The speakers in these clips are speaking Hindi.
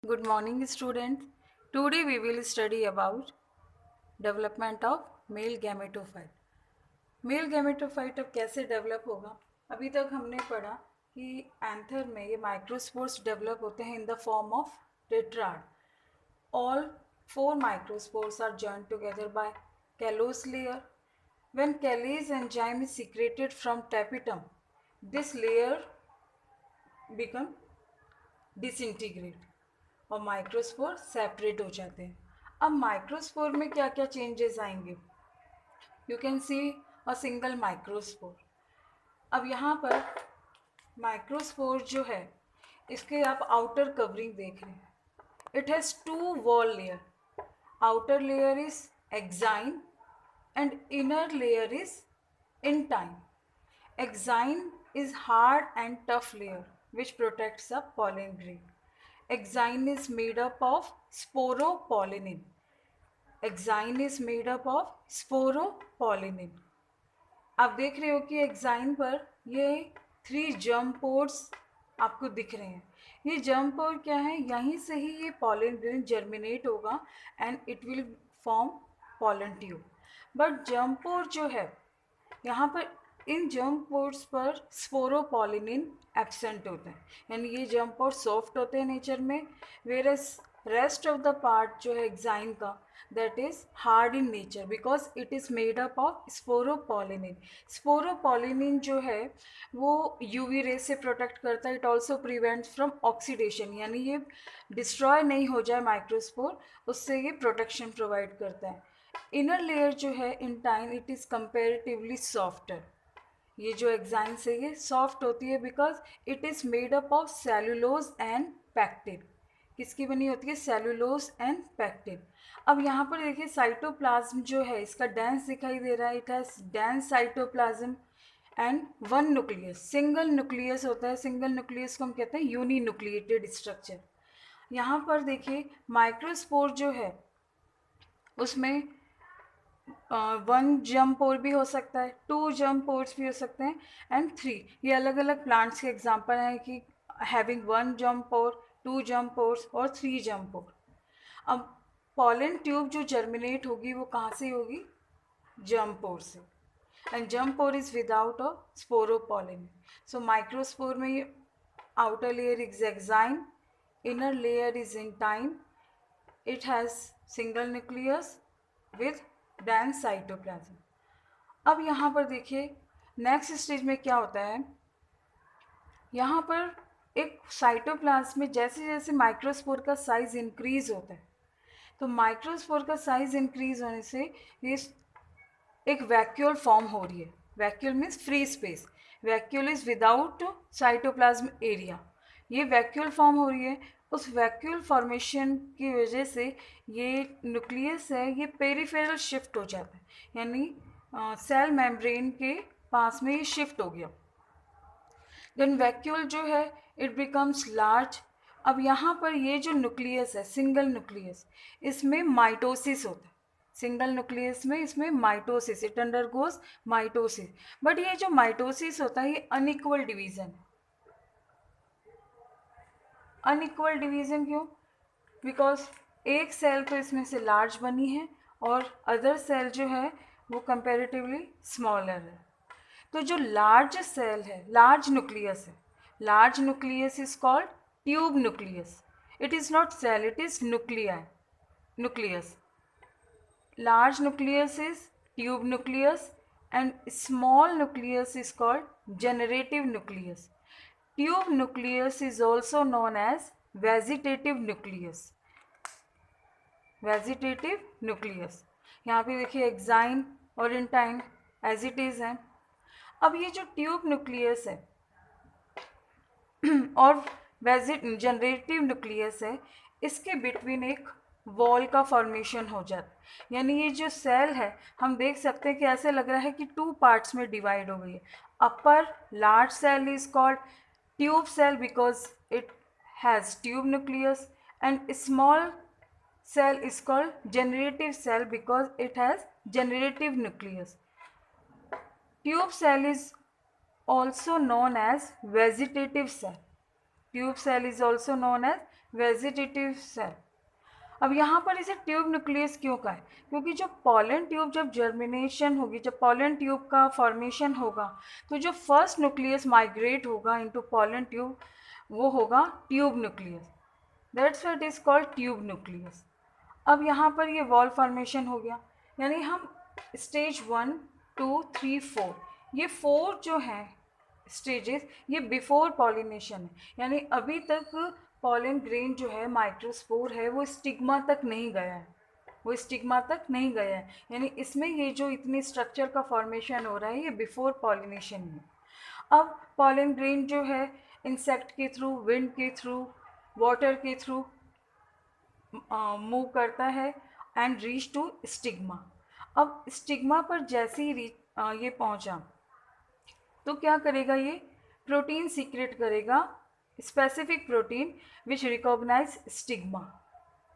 Good morning, students. Today we will study about development of male gametophyte. Male gametophyte अब कैसे डेवलप होगा? अभी तक हमने पढ़ा कि एंथर में ये माइक्रोस्पोर्स डेवलप होते हैं in the form of tetrad. All four microspores are joined together by callose layer. When callase enzyme is secreted from tapetum, this layer become disintegrate और माइक्रोस्पोर सेपरेट हो जाते हैं. अब माइक्रोस्पोर में क्या क्या चेंजेस आएंगे? You can see a single microspore. अब यहाँ पर माइक्रोस्पोर जो है इसके आप आउटर कवरिंग देख रहे हैं. It has two wall layer. Outer layer is exine and inner layer is intine. Exine is hard and tough layer which protects the pollen grain. Exine is made up of sporopollenin. Exine is made up of sporopollenin. आप देख रहे हो कि एक्साइन पर ये 3 जर्म पोर्स आपको दिख रहे हैं. ये जर्म पोर क्या है? यहीं से ही ये पॉलन ग्रेन जर्मिनेट होगा and it will form pollen tube. But germ pore जो है यहाँ पर इन जर्म पोर्स पर स्पोरोपोलिनिन एब्सेंट होते हैं, यानी ये जर्म पोर सॉफ्ट होते हैं नेचर में, whereas rest of the part जो है एक्साइन का that is hard in nature because it is made up of sporopollenin. Sporopollenin जो है वो यूवी रे से प्रोटेक्ट करता है. It also prevents from oxidation, यानी ये डिस्ट्रॉय नहीं हो जाए माइक्रोस्पोर, उससे ये प्रोटेक्शन प्रोवाइड करता है. इनर लेयर जो है intine it is comparatively softer. ये जो एक्साइन से ये सॉफ्ट होती है because it is made up of cellulose and pectin. किसकी बनी होती है? Cellulose and pectin. अब यहाँ पर देखिए साइटोप्लाज्म जो है इसका डेंस दिखाई दे रहा है. It has dense cytoplasm and one nucleus. Single nucleus होता है. सिंगल न्यूक्लियस को हम कहते हैं यूनी न्यूक्लिएटेड स्ट्रक्चर. यहाँ पर देखिए माइक्रोस्पोर जो है उसमें 1 जर्म पोर भी हो सकता है, 2 जर्म पोर्स भी हो सकते हैं एंड 3. ये अलग अलग प्लांट्स के एग्जांपल हैं कि हैविंग 1 जर्म पोर, 2 जर्म पोर्स और 3 जर्म पोर. अब पॉलन ट्यूब जो जर्मिनेट होगी वो कहाँ से होगी? जर्म पोर से. And germ pour is without a sporopollenin. So microspore में ये outer layer is exine, inner layer is intine, it has single nucleus with dense cytoplasm. अब यहाँ पर देखिए नेक्स्ट स्टेज में क्या होता है. यहाँ पर एक साइटोप्लाज्म में जैसे जैसे माइक्रोस्पोर का साइज इंक्रीज होता है तो माइक्रोस्पोर का साइज इंक्रीज होने से ये एक वैक्यूल फॉर्म हो रही है. Vacuole means free space. Vacuole is without cytoplasm area. ये वैक्यूल फॉर्म हो रही है. उस वैक्यूल फॉर्मेशन की वजह से ये न्यूक्लियस है ये पेरिफेरल शिफ्ट हो जाता है, यानी सेल मेम्ब्रेन के पास में ये शिफ्ट हो गया. देन वैक्यूल जो है इट बिकम्स लार्ज. अब यहाँ पर ये जो न्यूक्लियस है सिंगल न्यूक्लियस, इसमें माइटोसिस होता है. सिंगल न्यूक्लियस में इसमें mitosis, it undergoes mitosis. But ये जो माइटोसिस होता है ये अनइक्वल डिवीजन है. अनइक्वल डिवीज़न क्यों? बिकॉज एक सेल तो इसमें से लार्ज बनी है और अदर सेल जो है वो कंपेरेटिवली स्मॉलर है. तो जो लार्ज सेल है, लार्ज न्यूक्लियस है, large nucleus is called tube nucleus. It is not cell, it is nucleus. Large nucleus is tube nucleus and small nucleus is called generative nucleus. Tube nucleus is also known as vegetative nucleus. Vegetative nucleus. यहाँ पे देखिए एक्साइन और इंटाइन एज इट इज़ है. अब ये जो ट्यूब न्यूक्लियस है और जनरेटिव न्यूक्लियस है इसके बिटवीन एक वॉल का फॉर्मेशन हो जाता है. यानी ये जो सेल है हम देख सकते हैं कि ऐसे लग रहा है कि 2 पार्ट्स में डिवाइड हो गई है. Upper large cell is called tube cell because it has tube nucleus and small cell is called generative cell because it has generative nucleus. Tube cell is also known as vegetative cell. Tube cell is also known as vegetative cell. अब यहाँ पर इसे ट्यूब न्यूक्लियस क्यों कहा है? क्योंकि जो पॉलन ट्यूब जब जर्मिनेशन होगी, जब पॉलन ट्यूब का फॉर्मेशन होगा, तो जो फर्स्ट न्यूक्लियस माइग्रेट होगा इनटू पॉलन ट्यूब वो होगा tube nucleus. That's what is called tube nucleus. अब यहाँ पर ये वॉल फॉर्मेशन हो गया, यानी हम स्टेज 1, 2, 3, 4, ये 4 जो हैं स्टेजेस, ये बिफोर पॉलिनेशन है, यानी अभी तक पॉलन ग्रेन जो है, माइक्रोस्पोर है, वो स्टिग्मा तक नहीं गया है, वो स्टिग्मा तक नहीं गया है, यानी इसमें ये जो इतनी स्ट्रक्चर का फॉर्मेशन हो रहा है ये बिफोर पॉलिनेशन में। अब पॉलन ग्रेन जो है इंसेक्ट के थ्रू, विंड के थ्रू, वाटर के थ्रू मूव करता है एंड रीच टू स्टिग्मा। अब स्टिग्मा पर जैसे ही ये पहुंचा तो क्या करेगा, ये प्रोटीन सीक्रेट करेगा, specific protein which recognise stigma.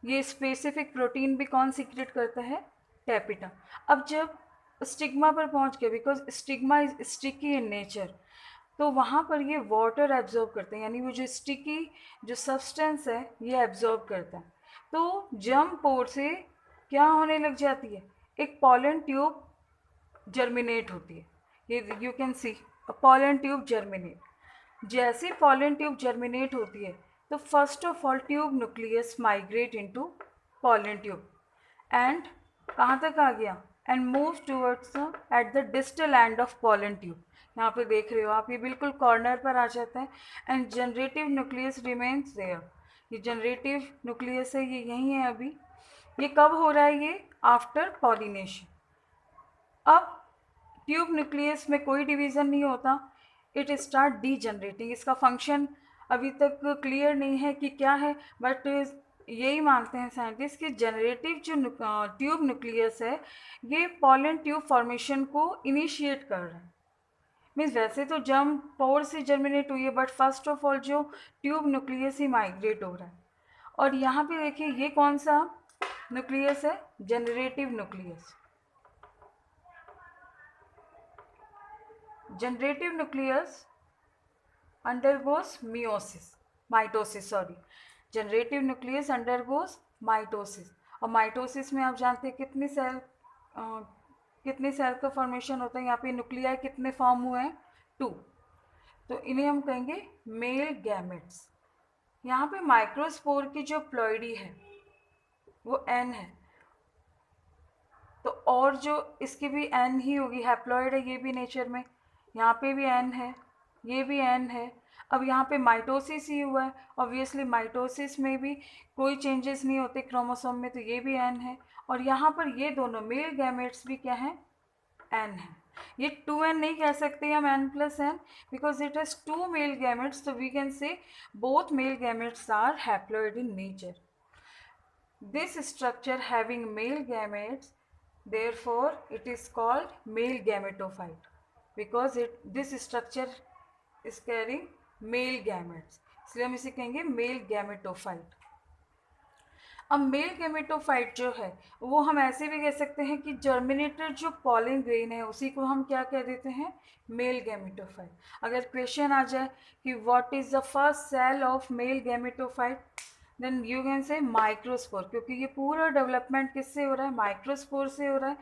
ये स्पेसिफिक प्रोटीन भी कौन सीक्रेट करता है? टैपिटा। अब जब स्टिग्मा पर पहुंच गया, because stigma is sticky in nature, तो वहाँ पर ये वाटर एब्जॉर्ब करते हैं, यानी वो जो स्टिकी जो सब्सटेंस है ये एब्जॉर्ब करता है। तो जम पोर से क्या होने लग जाती है, एक पॉलन ट्यूब जर्मिनेट होती है। ये you can see pollen tube germinate. जैसे पॉलन ट्यूब जर्मिनेट होती है तो first of all tube nucleus migrate into pollen tube and कहाँ तक आ गया, and move towards at the distal end of pollen tube. यहाँ पे देख रहे हो आप, ये बिल्कुल कॉर्नर पर आ जाता है and generative nucleus remains there. ये जनरेटिव न्यूक्लियस है, ये यहीं है अभी। ये कब हो रहा है? ये आफ्टर पॉलिनेशन। अब ट्यूब न्यूक्लियस में कोई डिवीज़न नहीं होता, इट स्टार्ट डी जनरेटिंग। इसका फंक्शन अभी तक क्लियर नहीं है कि क्या है, बट यही मानते हैं साइंटिस्ट कि जनरेटिव जो ट्यूब न्यूक्लियस है ये पॉलन ट्यूब फॉर्मेशन को इनिशिएट कर रहा है। मीन्स वैसे तो जम पोर से जर्मिनेट हुई है, बट फर्स्ट ऑफ ऑल जो ट्यूब न्यूक्लियस ही माइग्रेट हो रहा है। और यहाँ पे देखिए ये कौन सा न्यूक्लियस है? Generative nucleus. Generative nucleus undergoes mitosis, generative nucleus undergoes mitosis. और माइटोसिस में आप जानते हैं कितने सेल का फॉर्मेशन होता है। यहाँ पे न्यूक्लियाई कितने फॉर्म हुए हैं? 2। तो इन्हें हम कहेंगे मेल गैमेट्स। यहाँ पे माइक्रोस्पोर की जो प्लॉइडी है वो N है, तो और जो इसकी भी N ही होगी, हैप्लॉइड है ये भी नेचर में, यहाँ पे भी N है, ये भी N है। अब यहाँ पे माइटोसिस ही हुआ है, ऑब्वियसली माइटोसिस में भी कोई चेंजेस नहीं होते क्रोमोसोम में, तो ये भी N है। और यहाँ पर ये दोनों मेल गैमेट्स भी क्या हैं? N है। ये 2N नहीं कह सकते हम, N+N, because it has 2 male gametes, तो we can say both male gametes are haploid in nature. This structure having male gametes, therefore it is called male gametophyte, because this structure is carrying male gametes, इसलिए हम इसे कहेंगे मेल गैमेटोफाइट। अब मेल गैमेटोफाइट जो है वो हम ऐसे भी कह सकते हैं कि जर्मिनेटेड जो पॉलन ग्रेन है उसी को हम क्या कह देते हैं? Male gametophyte. अगर क्वेश्चन आ जाए कि what is the first cell of male gametophyte, then you can say microspore, क्योंकि ये पूरा डेवलपमेंट किससे हो रहा है? माइक्रोस्पोर से हो रहा है।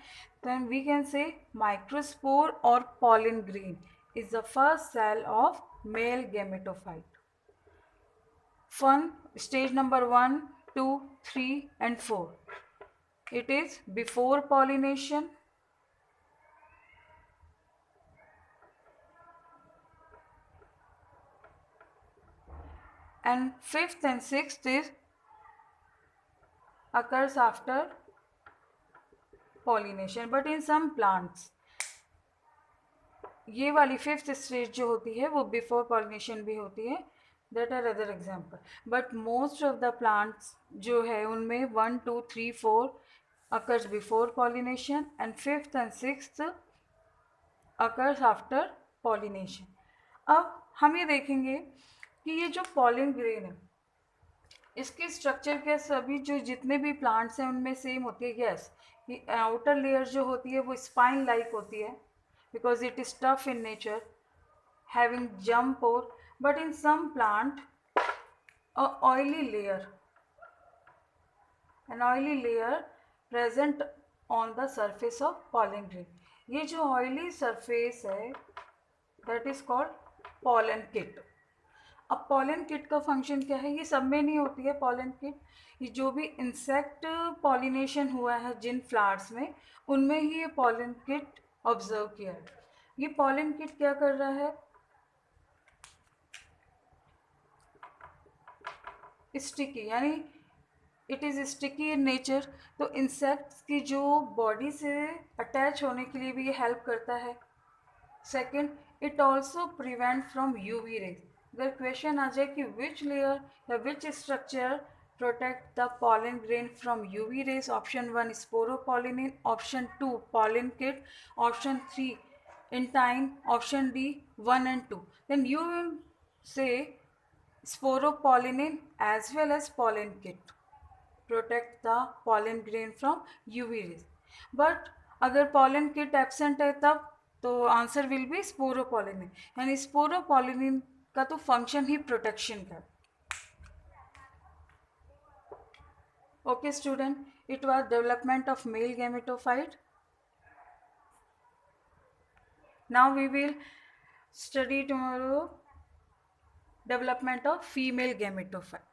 Then we can say microspore और pollen grain is the first cell of male gametophyte. Fun, stage number 1, 2, 3 and 4. It is before pollination, and 5th and 6th is occurs after pollination, but in some plants ये वाली 5th स्टेज जो होती है वो बिफोर पॉलिनेशन भी होती है, that are other example. But most of the plants जो है उनमें 1, 2, 3, 4 occurs before pollination and 5th and 6th occurs after pollination। अब हम ये देखेंगे कि ये जो पॉलन ग्रेन है इसके स्ट्रक्चर के सभी जो जितने भी प्लांट्स हैं उनमें सेम होती है। यस, ये आउटर लेयर जो होती है वो स्पाइन लाइक होती है, because it is tough in nature, having germ pore, but in some plant oily layer, an oily layer present on the surface of pollen grain. ये जो oily surface है that is called pollen kit. अब pollen kit का function क्या है? ये सब में नहीं होती है pollen kit. ये जो भी insect pollination हुआ है जिन flowers में, उनमें ही ये pollen kit observe किया है. ये pollen kit क्या कर रहा है? स्टिकी, यानी it is sticky in nature. तो इंसेक्ट्स की जो बॉडी से अटैच होने के लिए भी ये हेल्प करता है. Second, it also prevent from UV rays. अगर क्वेश्चन आ जाए कि विच लेयर या which structure protect the pollen grain from UV rays, option 1 sporopollenin, option 2 pollen kit, option 3 intine, option D 1 and 2. Then you will say sporopollenin as well as pollen kit protect the pollen grain from UV rays. But अगर pollen kit absent है तब तो आंसर विल बी sporopollenin. यानी sporopollenin का तो फंक्शन ही प्रोटेक्शन का. Okay student, it was development of male gametophyte. Now we will study tomorrow development of female gametophyte.